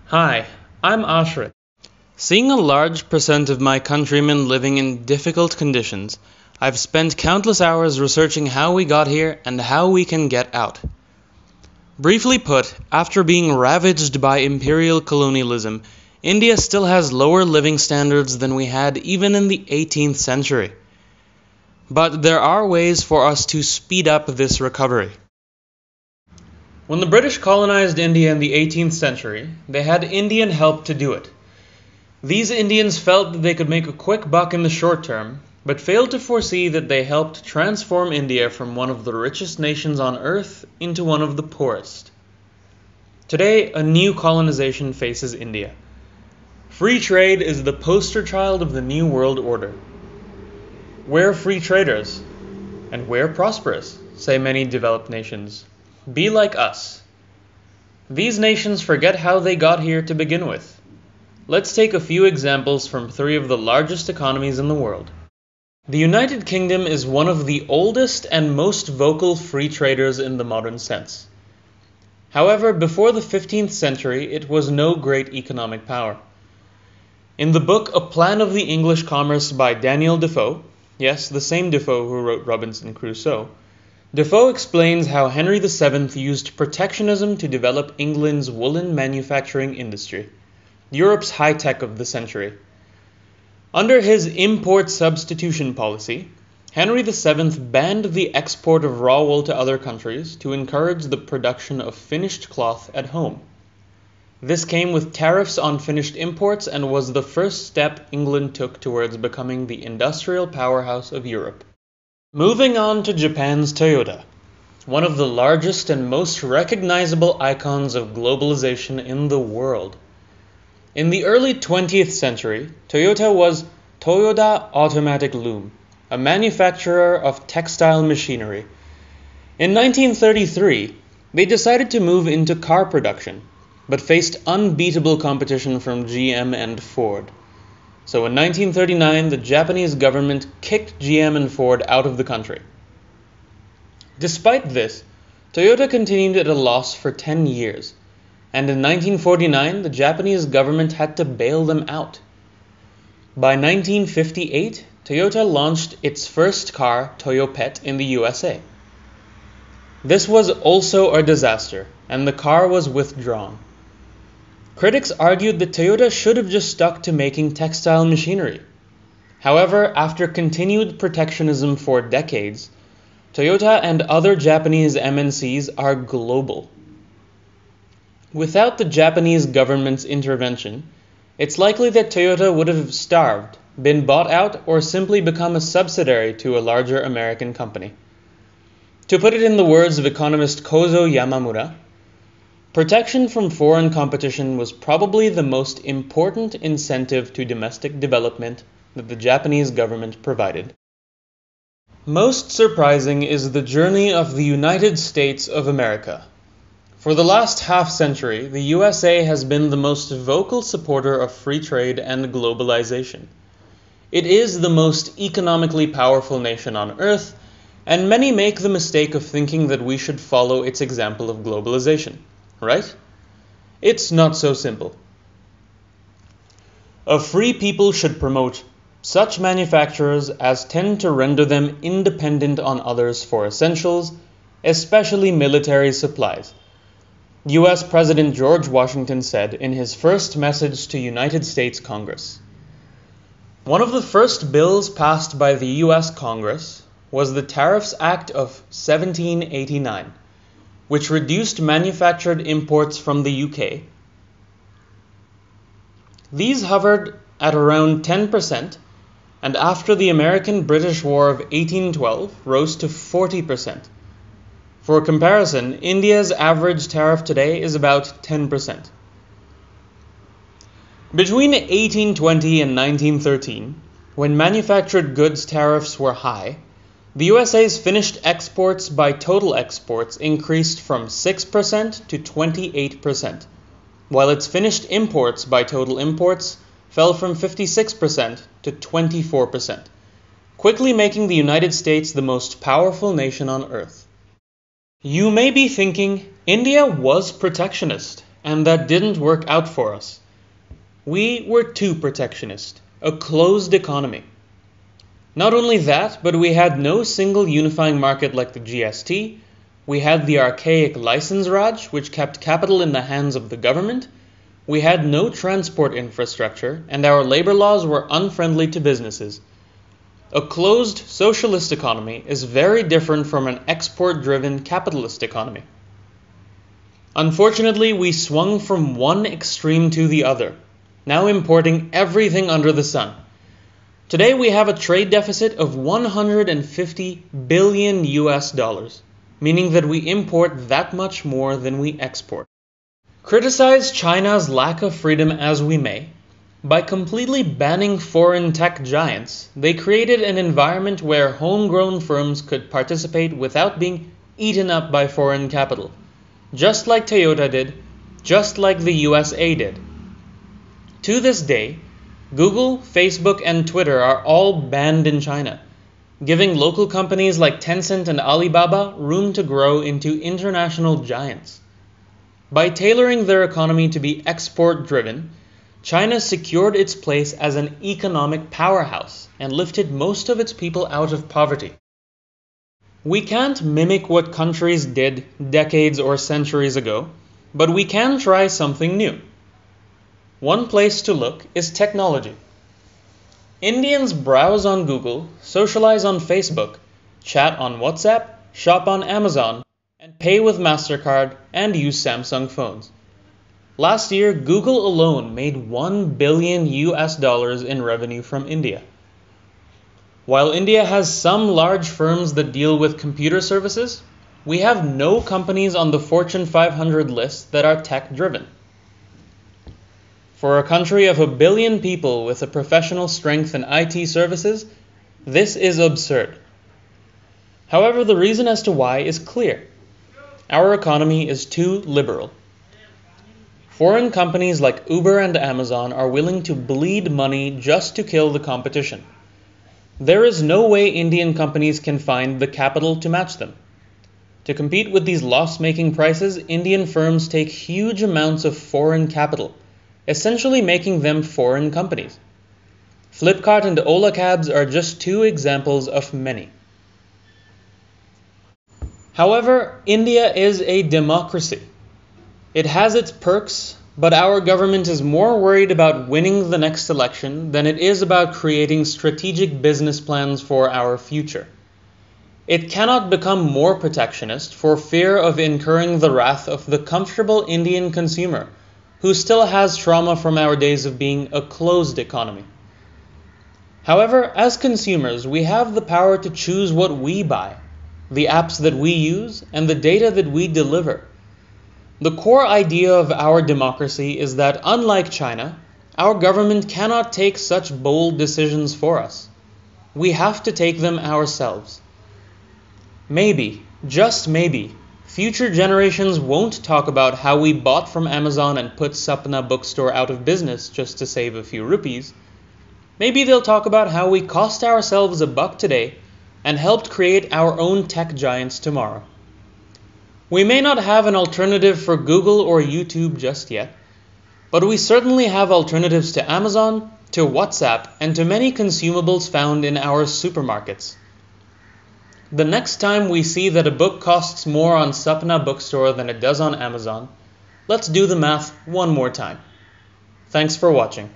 Hi, I'm Ashrit. Seeing a large percent of my countrymen living in difficult conditions, I've spent countless hours researching how we got here and how we can get out. Briefly put, after being ravaged by imperial colonialism, India still has lower living standards than we had even in the 18th century. But there are ways for us to speed up this recovery. When the British colonized India in the 18th century, they had Indian help to do it. These Indians felt that they could make a quick buck in the short term, but failed to foresee that they helped transform India from one of the richest nations on earth into one of the poorest. Today, a new colonization faces India. Free trade is the poster child of the New World Order. We're free traders, and we're prosperous, say many developed nations. Be like us. These nations forget how they got here to begin with. Let's take a few examples from three of the largest economies in the world. The United Kingdom is one of the oldest and most vocal free traders in the modern sense. However, before the 15th century, it was no great economic power. In the book A Plan of the English Commerce by Daniel Defoe, yes, the same Defoe who wrote Robinson Crusoe, Defoe explains how Henry VII used protectionism to develop England's woolen manufacturing industry, Europe's high-tech of the century. Under his import substitution policy, Henry VII banned the export of raw wool to other countries to encourage the production of finished cloth at home. This came with tariffs on finished imports and was the first step England took towards becoming the industrial powerhouse of Europe. Moving on to Japan's Toyota, one of the largest and most recognizable icons of globalization in the world. In the early 20th century, Toyota was Toyoda Automatic Loom, a manufacturer of textile machinery. In 1933, they decided to move into car production, but faced unbeatable competition from GM and Ford. So in 1939, the Japanese government kicked GM and Ford out of the country. Despite this, Toyota continued at a loss for 10 years, and in 1949, the Japanese government had to bail them out. By 1958, Toyota launched its first car, Toyopet, in the USA. This was also a disaster, and the car was withdrawn. Critics argued that Toyota should have just stuck to making textile machinery. However, after continued protectionism for decades, Toyota and other Japanese MNCs are global. Without the Japanese government's intervention, it's likely that Toyota would have starved, been bought out, or simply become a subsidiary to a larger American company. To put it in the words of economist Kozo Yamamura, protection from foreign competition was probably the most important incentive to domestic development that the Japanese government provided. Most surprising is the journey of the United States of America. For the last half-century, the USA has been the most vocal supporter of free trade and globalization. It is the most economically powerful nation on earth, and many make the mistake of thinking that we should follow its example of globalization. Right? It's not so simple. A free people should promote such manufacturers as tend to render them independent on others for essentials, especially military supplies. US President George Washington said in his first message to United States Congress. One of the first bills passed by the US Congress was the Tariffs Act of 1789. Which reduced manufactured imports from the UK. These hovered at around 10%, and after the American-British War of 1812 rose to 40%. For comparison, India's average tariff today is about 10%. Between 1820 and 1913, when manufactured goods tariffs were high, the USA's finished exports by total exports increased from 6% to 28%, while its finished imports by total imports fell from 56% to 24%, quickly making the United States the most powerful nation on earth. You may be thinking, India was protectionist, and that didn't work out for us. We were too protectionist, a closed economy. Not only that, but we had no single unifying market like the GST, we had the archaic license Raj, which kept capital in the hands of the government, we had no transport infrastructure, and our labor laws were unfriendly to businesses. A closed socialist economy is very different from an export-driven capitalist economy. Unfortunately, we swung from one extreme to the other, now importing everything under the sun. Today we have a trade deficit of 150 billion US dollars, meaning that we import that much more than we export. Criticize China's lack of freedom as we may, by completely banning foreign tech giants, they created an environment where homegrown firms could participate without being eaten up by foreign capital, just like Toyota did, just like the USA did. To this day, Google, Facebook, and Twitter are all banned in China, giving local companies like Tencent and Alibaba room to grow into international giants. By tailoring their economy to be export-driven, China secured its place as an economic powerhouse and lifted most of its people out of poverty. We can't mimic what countries did decades or centuries ago, but we can try something new. One place to look is technology. Indians browse on Google, socialize on Facebook, chat on WhatsApp, shop on Amazon, and pay with MasterCard and use Samsung phones. Last year, Google alone made $1 billion in revenue from India. While India has some large firms that deal with computer services, we have no companies on the Fortune 500 list that are tech-driven. For a country of 1 billion people with a professional strength in IT services, this is absurd. However, the reason as to why is clear. Our economy is too liberal. Foreign companies like Uber and Amazon are willing to bleed money just to kill the competition. There is no way Indian companies can find the capital to match them. To compete with these loss-making prices, Indian firms take huge amounts of foreign capital, essentially making them foreign companies. Flipkart and Ola Cabs are just two examples of many. However, India is a democracy. It has its perks, but our government is more worried about winning the next election than it is about creating strategic business plans for our future. It cannot become more protectionist for fear of incurring the wrath of the comfortable Indian consumer, who still has trauma from our days of being a closed economy. However, as consumers, we have the power to choose what we buy, the apps that we use, and the data that we deliver. The core idea of our democracy is that, unlike China, our government cannot take such bold decisions for us. We have to take them ourselves. Maybe, just maybe, future generations won't talk about how we bought from Amazon and put Sapna bookstore out of business just to save a few rupees. Maybe they'll talk about how we cost ourselves $1 today and helped create our own tech giants tomorrow. We may not have an alternative for Google or YouTube just yet, but we certainly have alternatives to Amazon, to WhatsApp, and to many consumables found in our supermarkets. The next time we see that a book costs more on Sapna bookstore than it does on Amazon, let's do the math one more time. Thanks for watching.